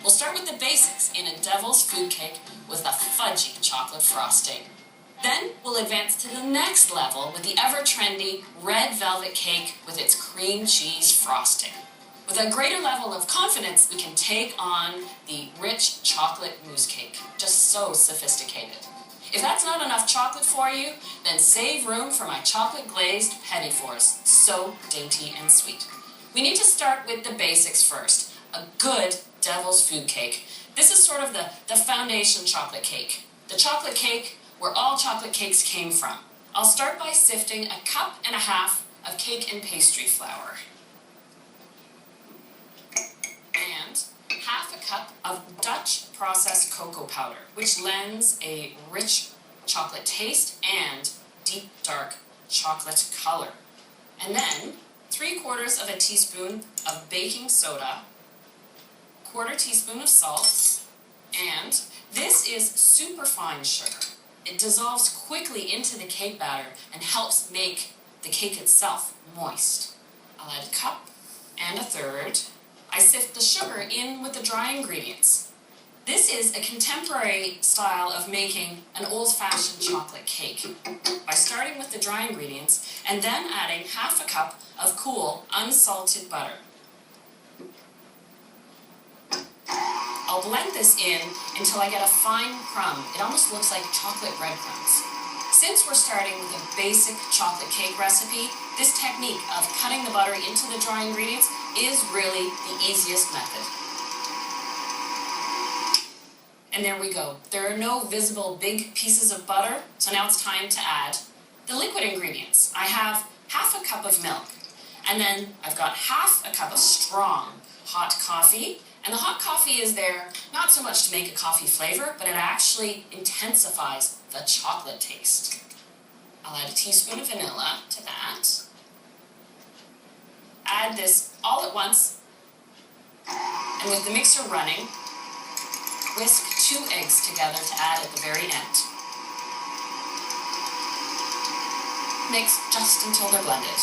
We'll start with the basics in a devil's food cake with a fudgy chocolate frosting. Then we'll advance to the next level with the ever-trendy red velvet cake with its cream cheese frosting. With a greater level of confidence, we can take on the rich chocolate mousse cake. Just so sophisticated. If that's not enough chocolate for you, then save room for my chocolate glazed petit fours. So dainty and sweet. We need to start with the basics first. A good devil's food cake. This is sort of the foundation chocolate cake. The chocolate cake where all chocolate cakes came from. I'll start by sifting 1.5 cups of cake and pastry flour. And 1/2 cup of Dutch processed cocoa powder, which lends a rich chocolate taste and deep dark chocolate color. And then 3/4 teaspoon of baking soda, 1/4 teaspoon of salt, and this is superfine sugar. It dissolves quickly into the cake batter and helps make the cake itself moist. I'll add 1.33 cups. I sift the sugar in with the dry ingredients. This is a contemporary style of making an old-fashioned chocolate cake by starting with the dry ingredients and then adding 1/2 cup of cool, unsalted butter. I'll blend this in until I get a fine crumb. It almost looks like chocolate breadcrumbs. Since we're starting with a basic chocolate cake recipe, this technique of cutting the butter into the dry ingredients is really the easiest method. And there we go. There are no visible big pieces of butter, so now it's time to add the liquid ingredients. I have 1/2 cup of milk, and then I've got 1/2 cup of strong hot coffee. And the hot coffee is there not so much to make a coffee flavor, but it actually intensifies the chocolate taste. I'll add a teaspoon of vanilla to that. Add this all at once, and with the mixer running, whisk 2 eggs together to add at the very end. Mix just until they're blended.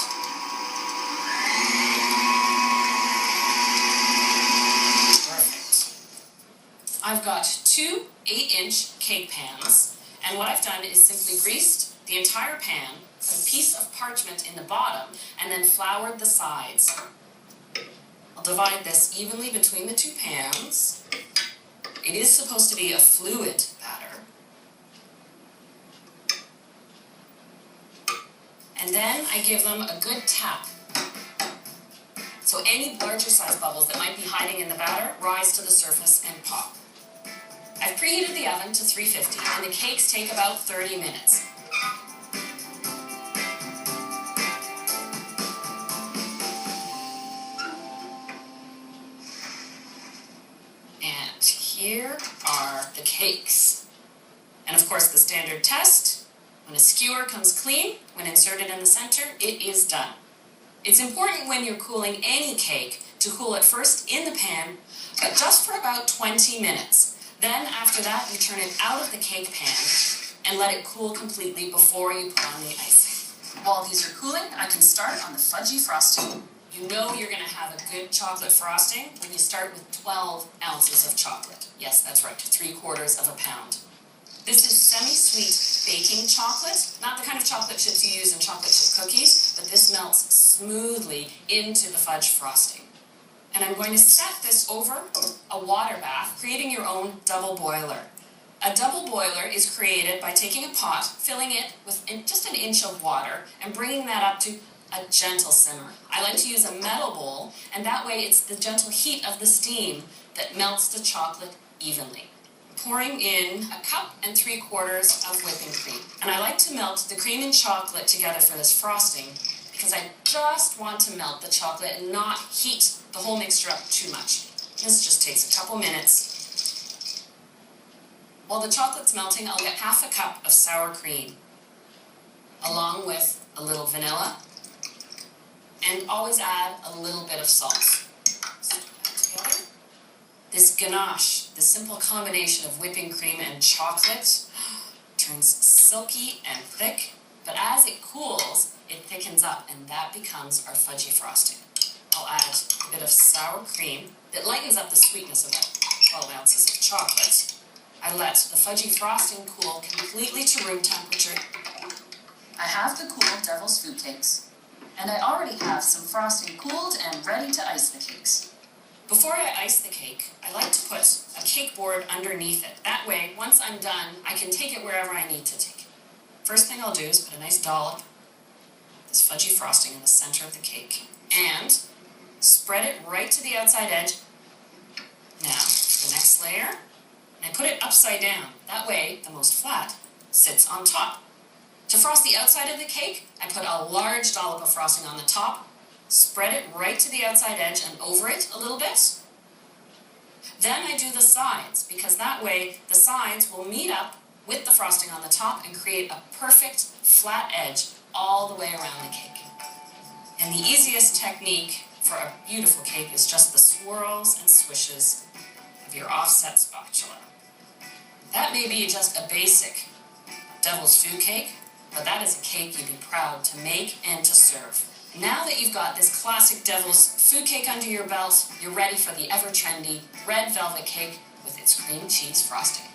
I've got 2 8-inch cake pans, and what I've done is simply greased the entire pan, put a piece of parchment in the bottom, and then floured the sides. I'll divide this evenly between the 2 pans. It is supposed to be a fluid batter. And then I give them a good tap. So any larger size bubbles that might be hiding in the batter rise to the surface and pop. I've preheated the oven to 350, and the cakes take about 30 minutes. And here are the cakes. And of course, the standard test, when a skewer comes clean, when inserted in the center, it is done. It's important when you're cooling any cake to cool it first in the pan, but just for about 20 minutes. Then, after that, you turn it out of the cake pan and let it cool completely before you put on the icing. While these are cooling, I can start on the fudgy frosting. You know you're going to have a good chocolate frosting when you start with 12 ounces of chocolate. Yes, that's right, 3/4 pounds. This is semi-sweet baking chocolate, not the kind of chocolate chips you use in chocolate chip cookies, but this melts smoothly into the fudge frosting. And I'm going to set this over a water bath, creating your own double boiler. A double boiler is created by taking a pot, filling it with just 1 inch of water, and bringing that up to a gentle simmer. I like to use a metal bowl, and that way it's the gentle heat of the steam that melts the chocolate evenly. Pouring in 1.75 cups of whipping cream. And I like to melt the cream and chocolate together for this frosting, because I just want to melt the chocolate and not heat the whole mixture up too much. This just takes a couple minutes. While the chocolate's melting, I'll get 1/2 cup of sour cream, along with a little vanilla, and always add a little bit of salt. So put that together. This ganache, the simple combination of whipping cream and chocolate, turns silky and thick, but as it cools, it thickens up, and that becomes our fudgy frosting. I'll add a bit of sour cream that lightens up the sweetness of it. 12 ounces of chocolate. I let the fudgy frosting cool completely to room temperature. I have the cool Devil's Food Cakes, and I already have some frosting cooled and ready to ice the cakes. Before I ice the cake, I like to put a cake board underneath it. That way, once I'm done, I can take it wherever I need to take it. First thing I'll do is put a nice dollop of this fudgy frosting in the center of the cake and spread it right to the outside edge. Now, the next layer, and I put it upside down. That way, the most flat sits on top. To frost the outside of the cake, I put a large dollop of frosting on the top, spread it right to the outside edge and over it a little bit. Then I do the sides, because that way the sides will meet up with the frosting on the top and create a perfect flat edge all the way around the cake. And the easiest technique for a beautiful cake is just the swirls and swishes of your offset spatula. That may be just a basic Devil's Food Cake, but that is a cake you'd be proud to make and to serve. Now that you've got this classic Devil's Food Cake under your belt, you're ready for the ever-trendy red velvet cake with its cream cheese frosting.